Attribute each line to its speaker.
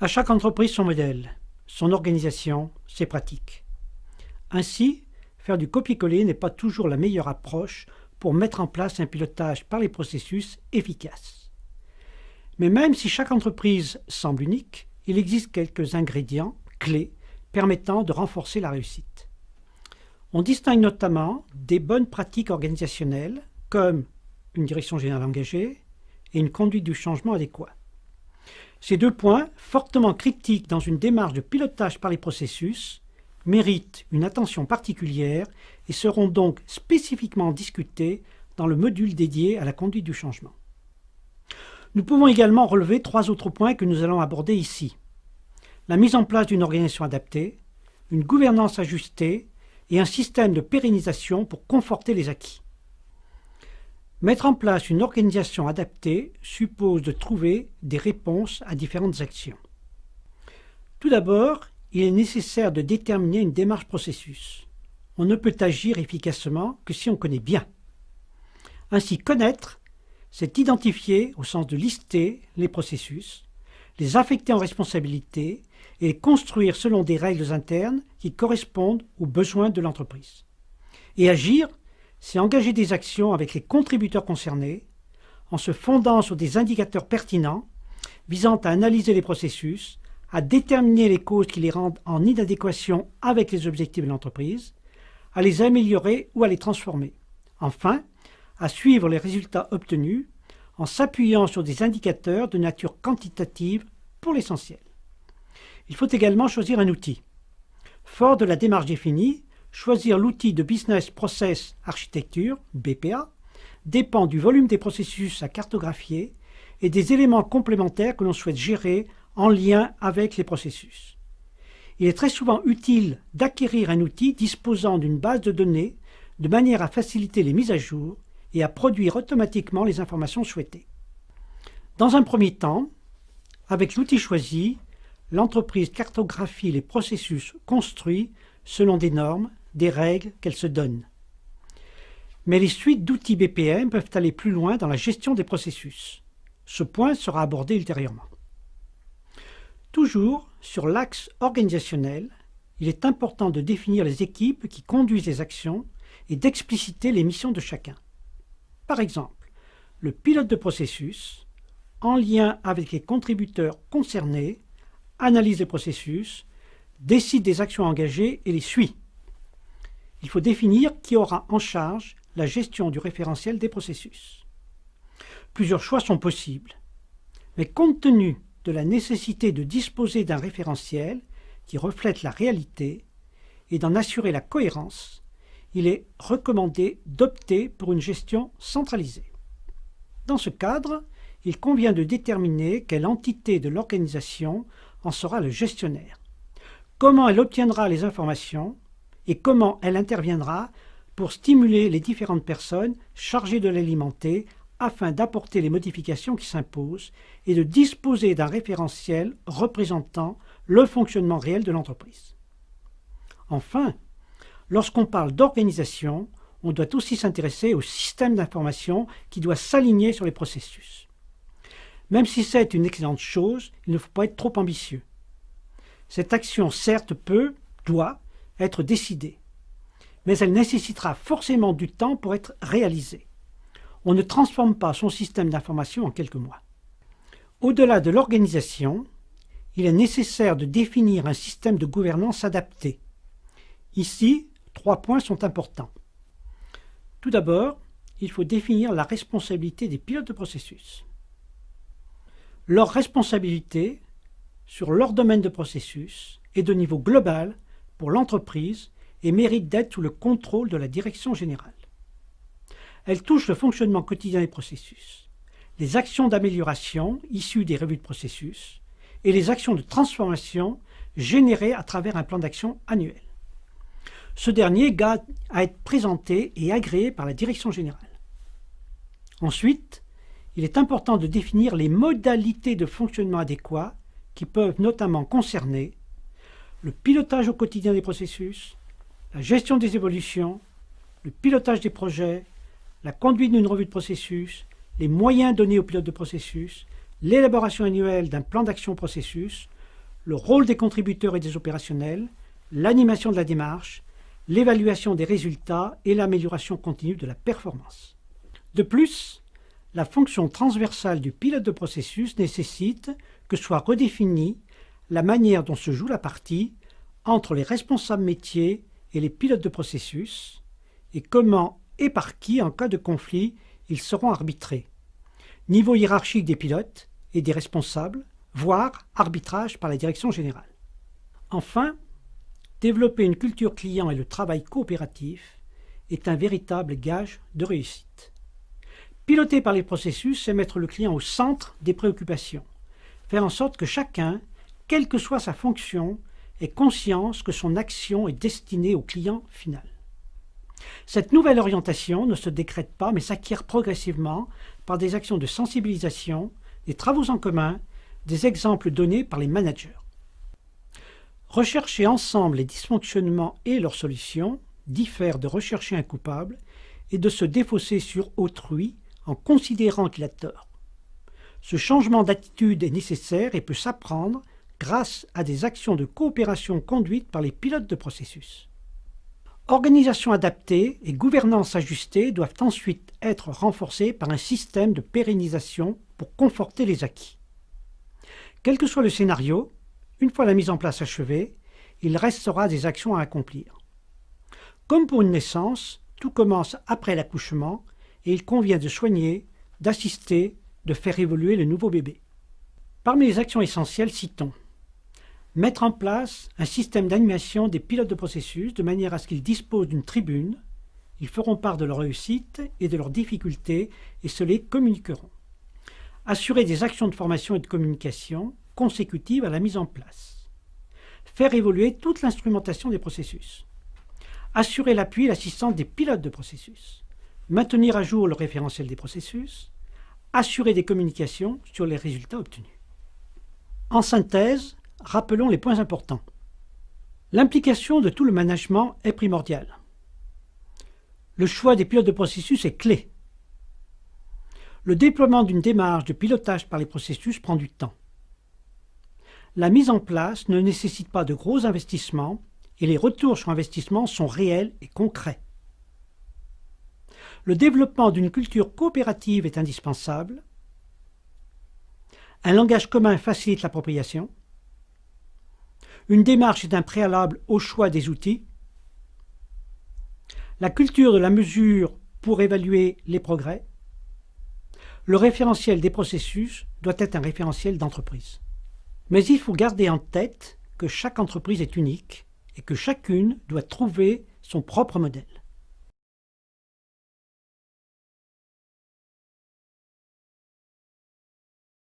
Speaker 1: À chaque entreprise son modèle, son organisation, ses pratiques. Ainsi, faire du copier-coller n'est pas toujours la meilleure approche pour mettre en place un pilotage par les processus efficace. Mais même si chaque entreprise semble unique, il existe quelques ingrédients clés permettant de renforcer la réussite. On distingue notamment des bonnes pratiques organisationnelles comme une direction générale engagée et une conduite du changement adéquat. Ces deux points, fortement critiques dans une démarche de pilotage par les processus, méritent une attention particulière et seront donc spécifiquement discutés dans le module dédié à la conduite du changement. Nous pouvons également relever 3 autres points que nous allons aborder ici. La mise en place d'une organisation adaptée, une gouvernance ajustée et un système de pérennisation pour conforter les acquis. Mettre en place une organisation adaptée suppose de trouver des réponses à différentes actions. Tout d'abord, il est nécessaire de déterminer une démarche processus. On ne peut agir efficacement que si on connaît bien. Ainsi, connaître, c'est identifier, au sens de lister, les processus, les affecter en responsabilité et les construire selon des règles internes qui correspondent aux besoins de l'entreprise. Et agir, c'est engager des actions avec les contributeurs concernés, en se fondant sur des indicateurs pertinents visant à analyser les processus, à déterminer les causes qui les rendent en inadéquation avec les objectifs de l'entreprise, à les améliorer ou à les transformer. Enfin, à suivre les résultats obtenus en s'appuyant sur des indicateurs de nature quantitative pour l'essentiel. Il faut également choisir un outil. Fort de la démarche définie, choisir l'outil de Business Process Architecture, BPA, dépend du volume des processus à cartographier et des éléments complémentaires que l'on souhaite gérer en lien avec les processus. Il est très souvent utile d'acquérir un outil disposant d'une base de données de manière à faciliter les mises à jour et à produire automatiquement les informations souhaitées. Dans un premier temps, avec l'outil choisi, l'entreprise cartographie les processus construits selon des normes, des règles qu'elle se donne. Mais les suites d'outils BPM peuvent aller plus loin dans la gestion des processus. Ce point sera abordé ultérieurement. Toujours sur l'axe organisationnel, il est important de définir les équipes qui conduisent les actions et d'expliciter les missions de chacun. Par exemple, le pilote de processus, en lien avec les contributeurs concernés, analyse les processus, décide des actions engagées et les suit. Il faut définir qui aura en charge la gestion du référentiel des processus. Plusieurs choix sont possibles, mais compte tenu de la nécessité de disposer d'un référentiel qui reflète la réalité et d'en assurer la cohérence, il est recommandé d'opter pour une gestion centralisée. Dans ce cadre, il convient de déterminer quelle entité de l'organisation en sera le gestionnaire, comment elle obtiendra les informations et comment elle interviendra pour stimuler les différentes personnes chargées de l'alimenter afin d'apporter les modifications qui s'imposent et de disposer d'un référentiel représentant le fonctionnement réel de l'entreprise. Enfin, lorsqu'on parle d'organisation, on doit aussi s'intéresser au système d'information qui doit s'aligner sur les processus. Même si c'est une excellente chose, il ne faut pas être trop ambitieux. Cette action, certes, doit être décidée, mais elle nécessitera forcément du temps pour être réalisée. On ne transforme pas son système d'information en quelques mois. Au-delà de l'organisation, il est nécessaire de définir un système de gouvernance adapté. Ici, 3 points sont importants. Tout d'abord, il faut définir la responsabilité des pilotes de processus. Leur responsabilité sur leur domaine de processus est de niveau global pour l'entreprise et mérite d'être sous le contrôle de la direction générale. Elle touche le fonctionnement quotidien des processus, les actions d'amélioration issues des revues de processus et les actions de transformation générées à travers un plan d'action annuel. Ce dernier garde à être présenté et agréé par la direction générale. Ensuite, il est important de définir les modalités de fonctionnement adéquats qui peuvent notamment concerner le pilotage au quotidien des processus, la gestion des évolutions, le pilotage des projets, la conduite d'une revue de processus, les moyens donnés aux pilotes de processus, l'élaboration annuelle d'un plan d'action processus, le rôle des contributeurs et des opérationnels, l'animation de la démarche, l'évaluation des résultats et l'amélioration continue de la performance. De plus, la fonction transversale du pilote de processus nécessite que soit redéfinie la manière dont se joue la partie entre les responsables métiers et les pilotes de processus et comment et par qui, en cas de conflit, ils seront arbitrés. Niveau hiérarchique des pilotes et des responsables, voire arbitrage par la direction générale. Enfin, développer une culture client et le travail coopératif est un véritable gage de réussite. Piloter par les processus, c'est mettre le client au centre des préoccupations, faire en sorte que chacun, quelle que soit sa fonction, ait conscience que son action est destinée au client final. Cette nouvelle orientation ne se décrète pas mais s'acquiert progressivement par des actions de sensibilisation, des travaux en commun, des exemples donnés par les managers. Rechercher ensemble les dysfonctionnements et leurs solutions diffère de rechercher un coupable et de se défausser sur autrui en considérant qu'il a tort. Ce changement d'attitude est nécessaire et peut s'apprendre grâce à des actions de coopération conduites par les pilotes de processus. Organisation adaptée et gouvernance ajustée doivent ensuite être renforcées par un système de pérennisation pour conforter les acquis. Quel que soit le scénario, une fois la mise en place achevée, il restera des actions à accomplir. Comme pour une naissance, tout commence après l'accouchement et il convient de soigner, d'assister, de faire évoluer le nouveau bébé. Parmi les actions essentielles, citons mettre en place un système d'animation des pilotes de processus de manière à ce qu'ils disposent d'une tribune, ils feront part de leurs réussites et de leurs difficultés et se les communiqueront. Assurer des actions de formation et de communication consécutives à la mise en place. Faire évoluer toute l'instrumentation des processus. Assurer l'appui et l'assistance des pilotes de processus. Maintenir à jour le référentiel des processus. Assurer des communications sur les résultats obtenus. En synthèse, rappelons les points importants. L'implication de tout le management est primordiale. Le choix des pilotes de processus est clé. Le déploiement d'une démarche de pilotage par les processus prend du temps. La mise en place ne nécessite pas de gros investissements et les retours sur investissement sont réels et concrets. Le développement d'une culture coopérative est indispensable. Un langage commun facilite l'appropriation. Une démarche est un préalable au choix des outils. La culture de la mesure pour évaluer les progrès. Le référentiel des processus doit être un référentiel d'entreprise. Mais il faut garder en tête que chaque entreprise est unique et que chacune doit trouver son propre modèle.